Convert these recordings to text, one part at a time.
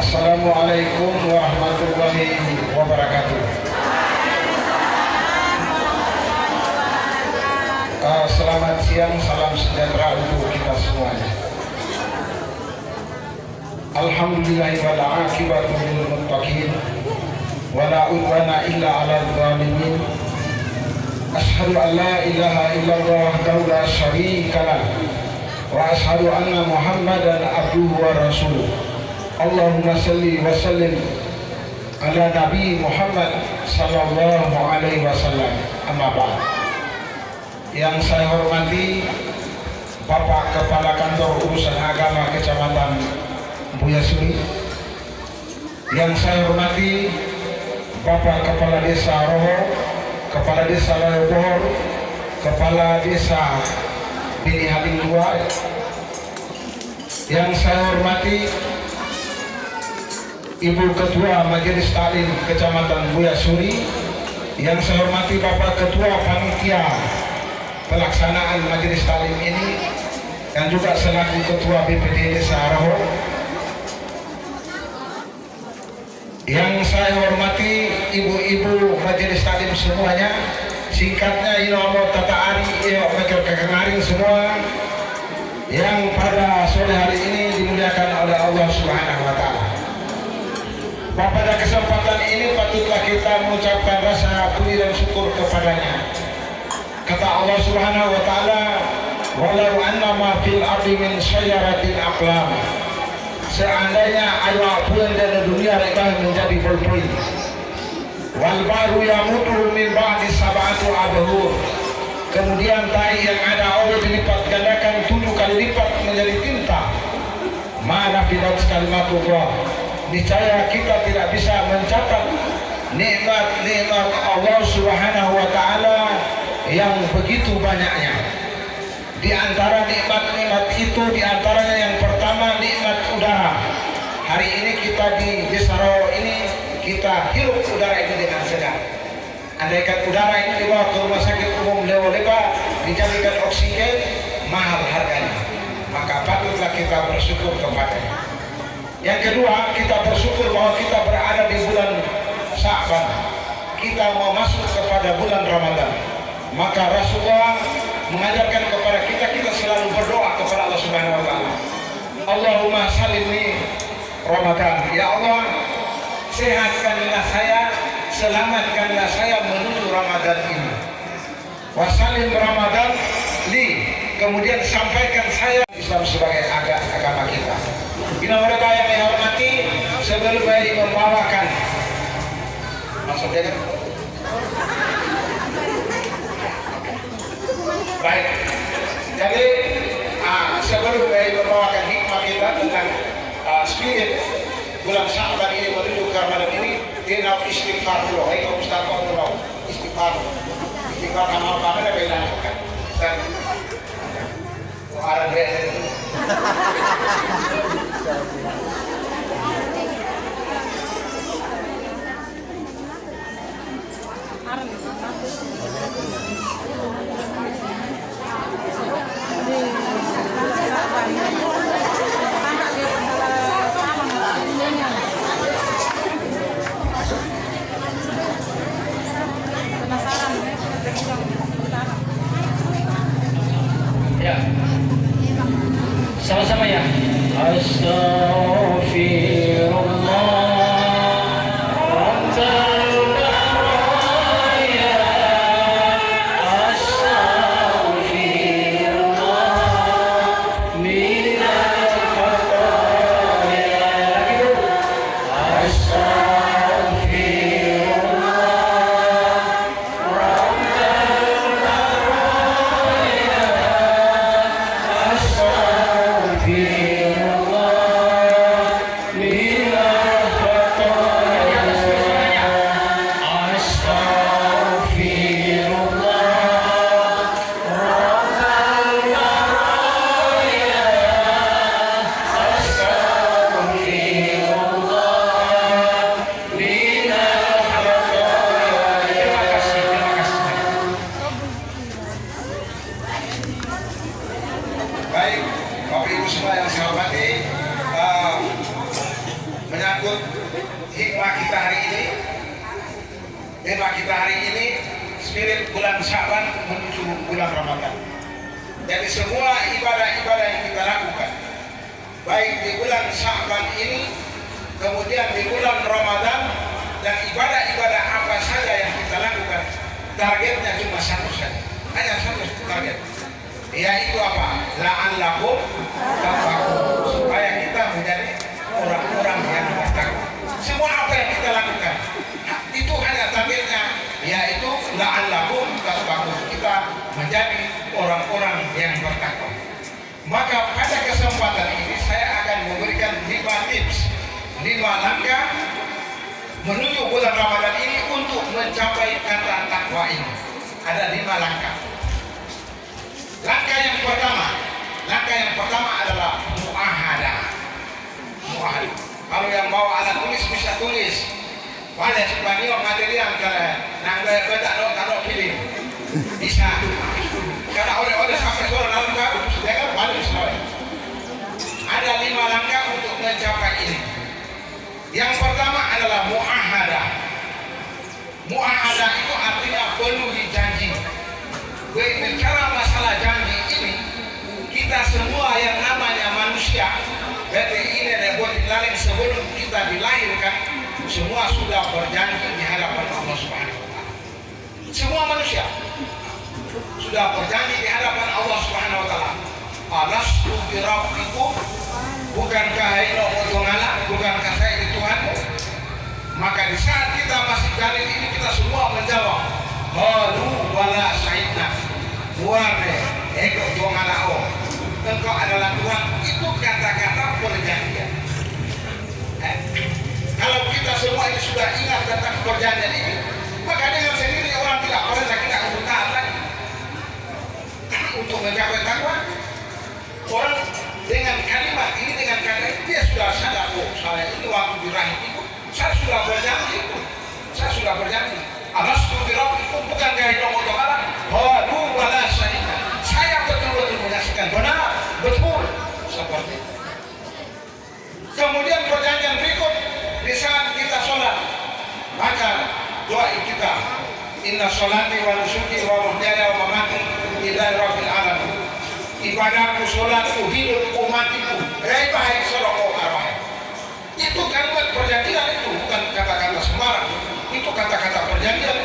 Assalamualaikum warahmatullahi wabarakatuh. Selamat siang, salam sejahtera untuk kita semuanya. Alhamdulillahi wal aqibatu lil muttaqin wala udwana illa 'alal zalimin. Asyhadu an la ilaha illallah wahdahu la syarika lah wa asyhadu anna Muhammadan abduhu wa rasuluh. Allahumma salli wa sallim ala Nabi Muhammad sallallahu alaihi wasallam. Amma ba'd. Yang saya hormati Bapak Kepala Kantor Urusan Agama Kecamatan Buya Suri. Yang saya hormati Bapak Kepala Desa Roho, Kepala Desa Layobohor, Kepala Desa Bini Halim II. Yang saya hormati Ibu Ketua Majelis Taklim Kecamatan Buya Suri. Yang saya hormati Bapak Ketua Panitia Pelaksanaan Majelis Taklim ini dan juga selaku Ketua BPD Desa Roho. Yang saya hormati ibu-ibu Majelis Taklim semuanya, singkatnya Inomo Tata Ari Mekir Kekengaring semua, yang pada sore hari ini dimuliakan oleh Allah Subhanahu wa Ta'ala. Pada kesempatan ini patutlah kita mengucapkan rasa puji dan syukur kepadanya. Kata Allah Subhanahu wa Ta'ala, walau anna ma fil ardi min syajaratin aqlam. Seandainya ada pun dari dunia mereka menjadi berperi. Wal baru yamutu min ba'di sab'atu abhur. Kemudian tai yang ada Allah dilipat gandakan 7 kali lipat menjadi tinta. Ma nafidat kalimatullah. Niscaya kita tidak bisa mencatat nikmat-nikmat Allah Subhanahu wa Ta'ala yang begitu banyaknya. Di antara nikmat-nikmat itu, di antaranya yang pertama nikmat udara. Hari ini kita di Desa Roho ini kita hirup udara ini dengan segar. Andaikan udara ini dibawa ke rumah sakit umum Lewo-Leba dijadikan oksigen, mahal harganya. Maka patutlah kita bersyukur kepadanya. Yang kedua, kita bersyukur bahwa kita berada di bulan Sya'ban. Kita mau masuk kepada bulan Ramadan. Maka Rasulullah mengajarkan kepada kita selalu berdoa kepada Allah Subhanahu wa Ta'ala. Allahumma salimni Ramadan. Ya Allah, sehatkanlah saya, selamatkanlah saya menuju Ramadan ini. Wasalim Ramadan li. Kemudian sampaikan saya Islam sebagai agama kita. Bila mereka yang saya hormati, sebelum saya membawakan maksudnya kan? Baik. Jadi sebelum saya membawakan hikmah kita tentang spirit bulan Sya'ban ini menuju ke Ramadan ini, kita istighfar dulu. Ayo Ustaz dulu. Istighfar amal kami lebih lanjutkan. Dan orang dia itu. Ya, sama-sama ya. Tema kita hari ini spirit bulan Sya'ban menuju bulan Ramadan. Jadi semua ibadah-ibadah yang kita lakukan, baik di bulan Sya'ban ini, kemudian di bulan Ramadan, dan ibadah-ibadah apa saja yang kita lakukan, targetnya cuma satu saja, hanya satu target, yaitu apa? La'allakum tattaqun, supaya kita menjadi orang-orang yang bertakwa. Semua apa yang kita lakukan itu hanya targetnya, yaitu la'allakum tattaqun, kita menjadi orang-orang yang bertakwa. Maka pada kesempatan ini saya akan memberikan 5 tips, 5 langkah menuju bulan Ramadan ini untuk mencapai kata takwa ini. Ada 5 langkah. Langkah yang pertama adalah muahadah. Muahadah. Kalau yang bawa alat tulis bisa tulis. Pada Spanyol material kalau nang tak pilih bisa. Karena oleh sampai sore lalu sudah kan balik semua. Ada 5 langkah untuk mencapai ini. Yang pertama adalah muahadah. Muahadah itu artinya penuhi janji. Bicara masalah janji ini, kita semua yang namanya manusia, berarti ini buat lain sebelum kita dilahirkan, semua sudah berjanji di hadapan Allah Subhanahu wa taala. Semua manusia sudah berjanji di hadapan Allah Subhanahu wa taala. Alastu bi rabbikum, bukankah ini Allah, bukankah saya itu Tuhanmu? Maka di saat kita masih jalin ini, kita semua menjawab, qalu wala syahidna, buarne eko tuangalao, engkau adalah Tuhan. Itu kata-kata perjanjian. Kalau kita semua ini sudah ingat tentang perjanjian ini, maka dengan sendiri orang tidak pernah kita untuk taat lagi untuk mencapai takwa. Orang dengan kalimat ini, dengan kata ini, dia sudah sadar, oh saya ini waktu di rahim itu saya sudah berjanji, saya sudah berjanji. Alastu bi rabbikum, bukankah itu Allah Ta'ala? Qalu wala syahidna, saya betul-betul menyaksikan, benar, betul, seperti itu. Kemudian perjanjian berikut, di saat kita sholat, maka doa kita, inna sholati wa nusuki wa mahyaya wa mamati lillahi rabbil alamin. Ibadahku, sholatku, hidupku, matiku, baik sallallahu alaihi. Itu kalimat perjanjian, itu bukan kata-kata sembarang, itu kata-kata perjanjian.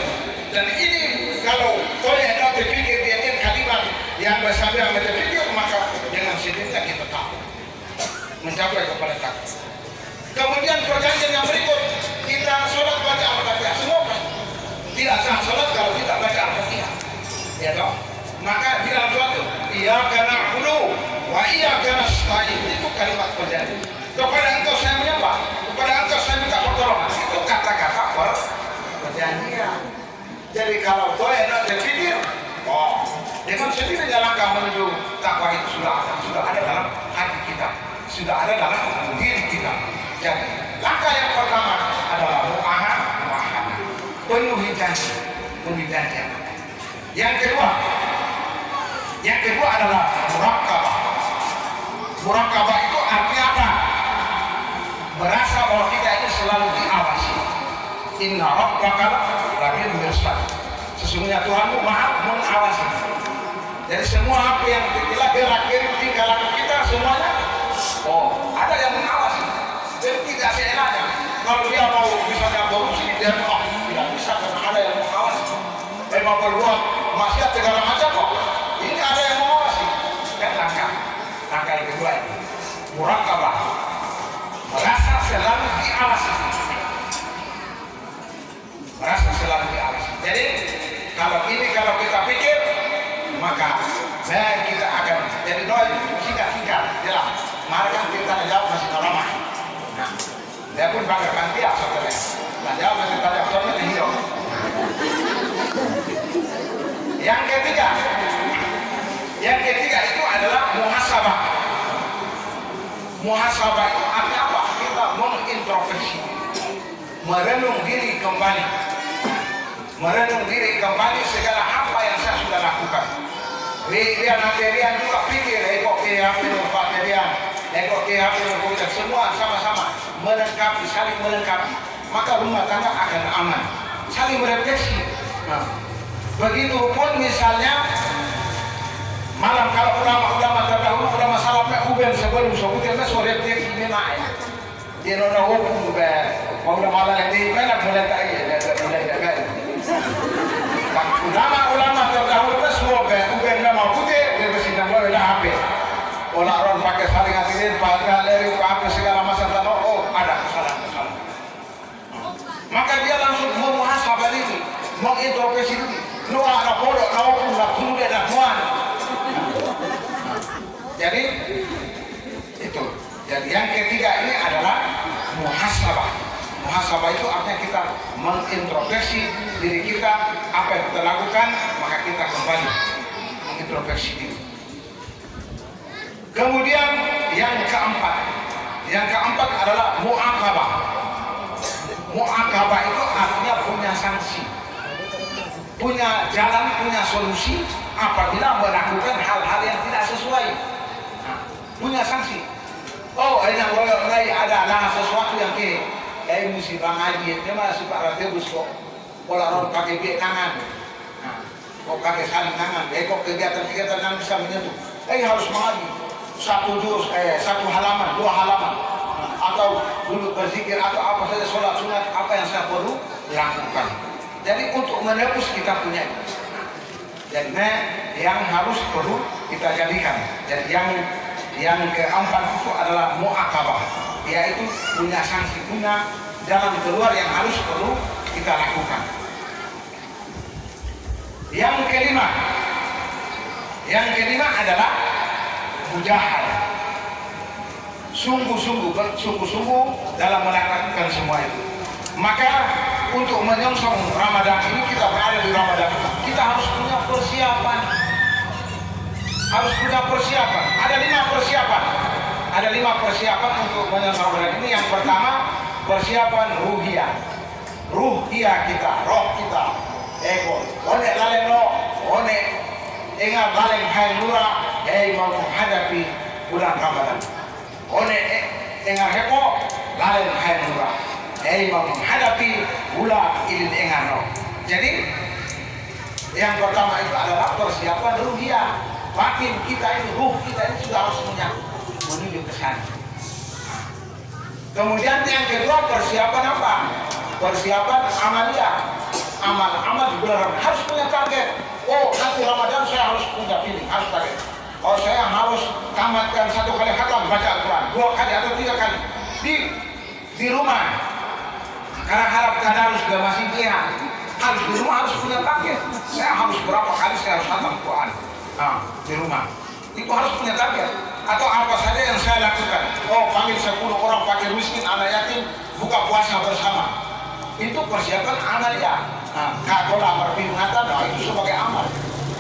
Dan ini kalau boleh ada berpikir dia kalimat yang bersama berpikir, maka dengan sendirinya kita tahu mencapai kepada takwa. Kemudian perjanjian yang berikut, kita sholat baca Al-Fatihah. Semua tidak sah sholat kalau tidak baca Al-Fatihah, ya toh? Maka di dalam suatu iyyaka na'budu wa iyyaka nasta'in, itu kalimat perjanjian. Kepada engkau saya menyembah, kepada engkau saya minta pertolongan, itu kata-kata perjanjian. Jadi kalau kau enak berpikir, oh, dengan sendirinya langkah menuju takwa itu sudah ada dalam hati kita, sudah ada dalam diri kita. Jadi langkah yang pertama adalah muahadah, penuhi janji, Yang kedua adalah muraqabah. Muraqabah itu artinya apa? Merasa bahwa kita ini selalu diawasi. Inna rabbaka labil mirsad. Sesungguhnya Tuhanmu maha mengawasi. Jadi semua apa yang kita gerak-gerik tingkah laku kita semuanya, oh, ada yang mengawasi. Jadi tidak seenaknya. Kalau dia mau misalnya korupsi, dia tidak bisa karena ada yang mengawasi. Mau berbuat maksiat segala macam kok. Ini ada yang mengawasi. Dan langkah yang kedua ini muraqabah, merasa selalu diawasi. Jadi kalau kita pikir, maka kita akan jadi doa singkat jelas. Maka kita jawab masih lama. Nah, dia pun bangga dia saudara. Nah, jawab masih tanya soalnya hidup. Yang ketiga itu adalah muhasabah. Muhasabah itu artinya apa? Kita mengintrospeksi, merenung diri kembali segala apa yang saya sudah lakukan. Dia juga pikir, semua sama-sama melengkapi, saling melengkapi. Maka rumah tangga akan aman. saling merefleksi. Nah, begitupun misalnya malam kalau ulama-ulama terdahulu ulama salafnya uben sebelum sebutnya sore refleksi ini naik. Dia nona hukum mau malam yang di mana mulai tak mulai. Ulama terdahulu semua uben nama putih dia bersidang boleh dah HP. Orang pakai saling hadirin, pakai leri, pakai segala macam tanah. Oh ada kesalahan. Maka dia langsung memuhasabah diri, mengintrospeksi diri. Lu anak bodoh, kau pun nak dulu dia nak muan. Jadi itu. Jadi yang ketiga ini adalah muhasabah. Muhasabah itu artinya kita mengintrospeksi diri kita, apa yang kita lakukan, maka kita kembali mengintrospeksi diri. Kemudian yang keempat adalah mu'aqabah. Mu'aqabah itu artinya punya sanksi, punya jalan, punya solusi apabila melakukan hal-hal yang tidak sesuai. Nah, punya sanksi. Oh, ini ada sesuatu yang musibah ngaji, dia masih Pak Ratibus kok. Orang pakai biak tangan, kok pakai saling tangan, kok kegiatan-kegiatan yang bisa menyentuh. Harus mengaji. Satu halaman, 2 halaman, atau dulu berzikir atau apa saja sholat sunat apa yang saya perlu lakukan. Jadi untuk menebus kita punya itu. Jadi yang harus perlu kita jadikan. Jadi yang keempat itu adalah mu'aqabah, yaitu punya sanksi, punya jalan keluar yang harus perlu kita lakukan. Yang kelima adalah mujahadah. Sungguh-sungguh dalam melakukan semua itu. Maka untuk menyongsong Ramadan ini, kita berada di Ramadan, kita harus punya persiapan. Ada 5 persiapan untuk menyongsong Ramadan ini. Yang pertama, persiapan ruhiyah. Kita, roh kita, ego. Onek laleng roh, onek ingat laleng hai nura, mau menghadapi bulan Ramadan. Onek ingat heko, laleng hai nura, mau menghadapi bulan ilin ingat roh. Jadi yang pertama itu adalah persiapan ruhiyah. Batin kita ini, ruh kita ini sudah harus menuju ke sana. Kemudian yang kedua, persiapan apa? Persiapan amaliyah. Amal di bulan Ramadan harus punya target. Oh, nanti Ramadan saya harus punya feeling, harus target. Oh, saya harus tamatkan 1 kali khatam baca Al-Quran, 2 kali atau 3 kali di rumah. Karena harap tadarus juga masih dia. Harus di rumah, harus punya target. Saya harus berapa kali saya harus khatam Quran di rumah. Itu harus punya target. Atau apa saja yang saya lakukan. Oh, panggil 10 orang fakir miskin, anak yatim, buka puasa bersama. Itu persiapan amaliyah. Kalau amar peringatan, itu sebagai amal.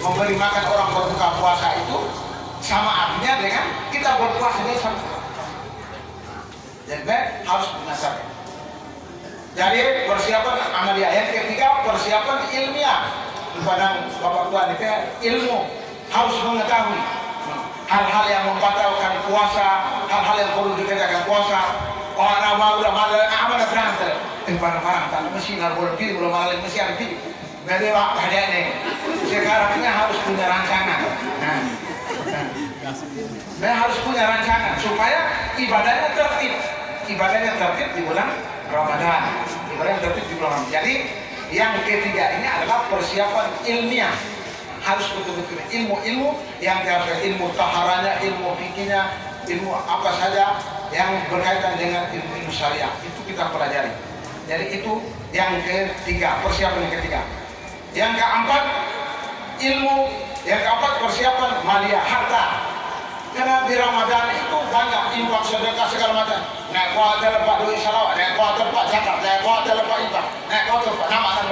Memberi makan orang berbuka puasa itu sama artinya dengan kita berpuasa dia sama. Jadi harus punya target. Jadi persiapan amaliyah. Yang ketiga, persiapan ilmiah. Kepada Bapak Tuhan itu ilmu, harus mengetahui hal-hal yang membatalkan puasa, hal-hal yang perlu dikerjakan puasa. Orang udah malah amal berantem, barang-barang tak mesti nggak pilih, belum malah mesti ada pilih. Jadi waktu ada nih, sekarang ini harus punya rancangan. Harus punya rancangan supaya ibadahnya tertib di bulan Ramadan. Jadi yang ketiga ini adalah persiapan ilmiah. Harus betul-betul ilmu yang diharuskan, ilmu taharanya, ilmu fikihnya, ilmu apa saja yang berkaitan dengan ilmu syariah itu kita pelajari. Jadi itu yang ketiga, persiapan yang ketiga. Yang keempat, persiapan maliyah, harta. Karena di Ramadan itu banyak infak, sedekah segala macam. Naik kuat lepas duit salawat, naik kuat lepas zakat, naik kuat lepas infak, naik kuat lepas nama dan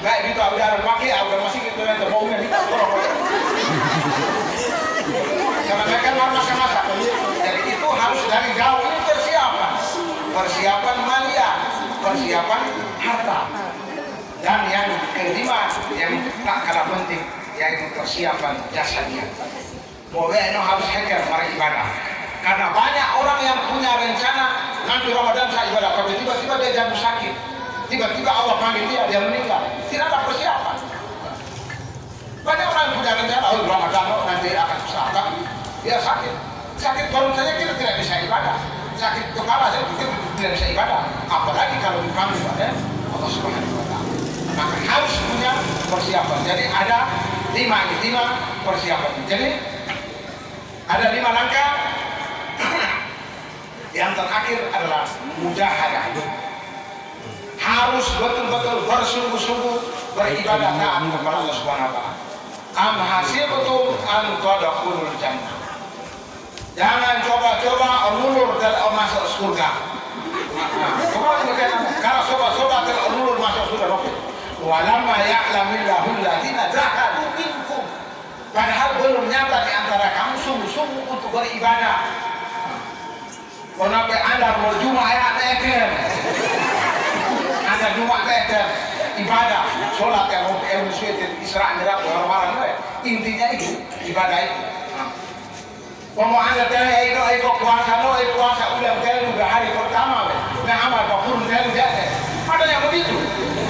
baik kita udah pakai, udah masih kita yang terbaunya kita orang. Karena mereka masa-masa. Jadi itu harus dari jauh, ini persiapan maliyah, persiapan harta. Dan yang kelima yang tak kalah penting, yaitu persiapan jasadiah. Boleh harus hacker para ibadah. Karena banyak orang yang punya rencana nanti Ramadan saya ibadah, tapi tiba-tiba dia jatuh sakit. tiba-tiba Allah panggil dia meninggal, tidak ada persiapan. Banyak orang yang punya rencana, oh Ramadan nanti akan usahakan, dia sakit perut saja kita tidak bisa ibadah, sakit kepala saja kita tidak bisa ibadah, apalagi kalau dipanggil oleh Allah Subhanahu Wa Taala. Maka harus punya persiapan. Jadi ada 5 persiapan. Jadi ada 5 langkah. Yang terakhir adalah mujahadah. Harus betul-betul bersungguh-sungguh beribadah taat kepada Allah Subhanahu Wa Taala. Am hasibtum an tadkhulul jannah. Jangan coba-coba ulur dalam masuk surga. Kalau coba-coba ulur masuk surga, walamma ya'lamillahu alladziina jahadu minkum. Padahal belum nyata di antara kamu sungguh-sungguh untuk beribadah. Kenapa Anda mau Jumat ayat teker? Anda Jumat teker ibadah, sholat yang sesuai Isra Mi'raj orang-orang intinya itu ibadah itu. Kalau Anda tanya itu puasa udah juga hari pertama, nah amal pun jadi. Ada yang begitu,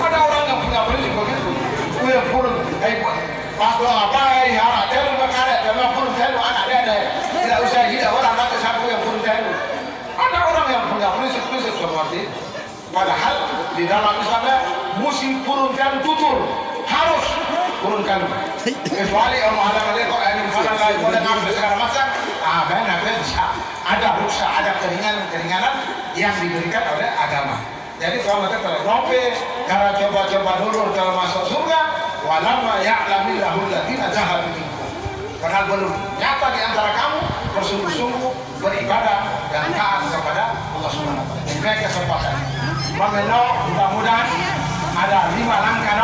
ada orang yang punya prinsip begitu. Udah pun pas doa apa ya, telu berkaret, memang pun telu anak dia tidak usah hidup orang kata sapu yang pun telu. Ada orang yang punya prinsip seperti itu. Padahal di dalam Islamnya musim turun kan tutur harus turunkan. Kecuali Allah ada segala macam. Benar bisa. Ada ruksa, ada keringanan yang diberikan oleh agama. Jadi kalau mereka terlalu karena coba-coba dulu kalau masuk surga, walamma ya'lamillahu alladziina jahadu minkum. Karena belum nyata di antara kamu bersungguh-sungguh beribadah dan taat kepada Allah Subhanahu Wa Taala. Ini kesempatan. Mudah-mudahan ada 5 langkah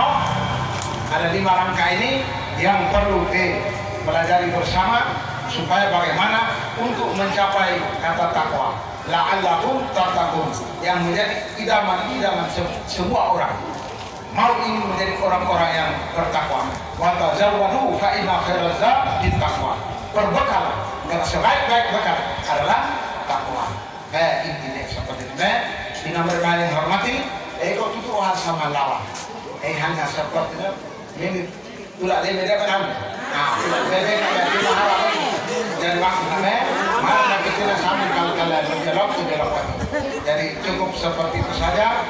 ada 5 langkah ini yang perlu dipelajari bersama supaya bagaimana untuk mencapai kata takwa. La'allakum tattaqun yang menjadi idaman semua orang. Mau ingin menjadi orang-orang yang bertakwa. Wa tazawwadu fa inna khairaz zadi taqwa. Berbekal karena sebaik-baik bekal adalah takwa. Intinya seperti itu. Dengan berbagai hormati, kau tutup orang sama lawan. Hanya seperti itu. Ini tulah dia beda kan? Nah, beda kan? Kita harap jadi waktu mana kita sama kalau kalian berdialog itu dialog. Jadi cukup seperti itu saja.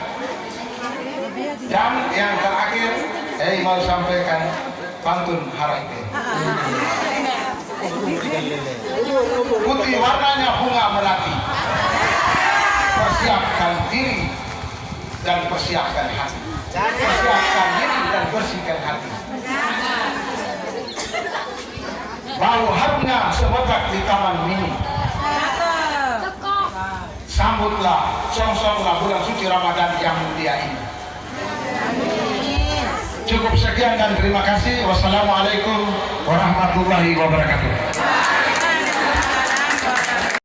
Dan yang terakhir, mau sampaikan pantun hari ini. Putih warnanya bunga melati. Persiapkan diri dan persiapkan hati. Persiapkan diri dan bersihkan hati. Bau harumnya semerbak di taman mini. Sambutlah, songsonglah bulan suci Ramadan yang mulia ini. Cukup sekian dan terima kasih. Wassalamualaikum warahmatullahi wabarakatuh.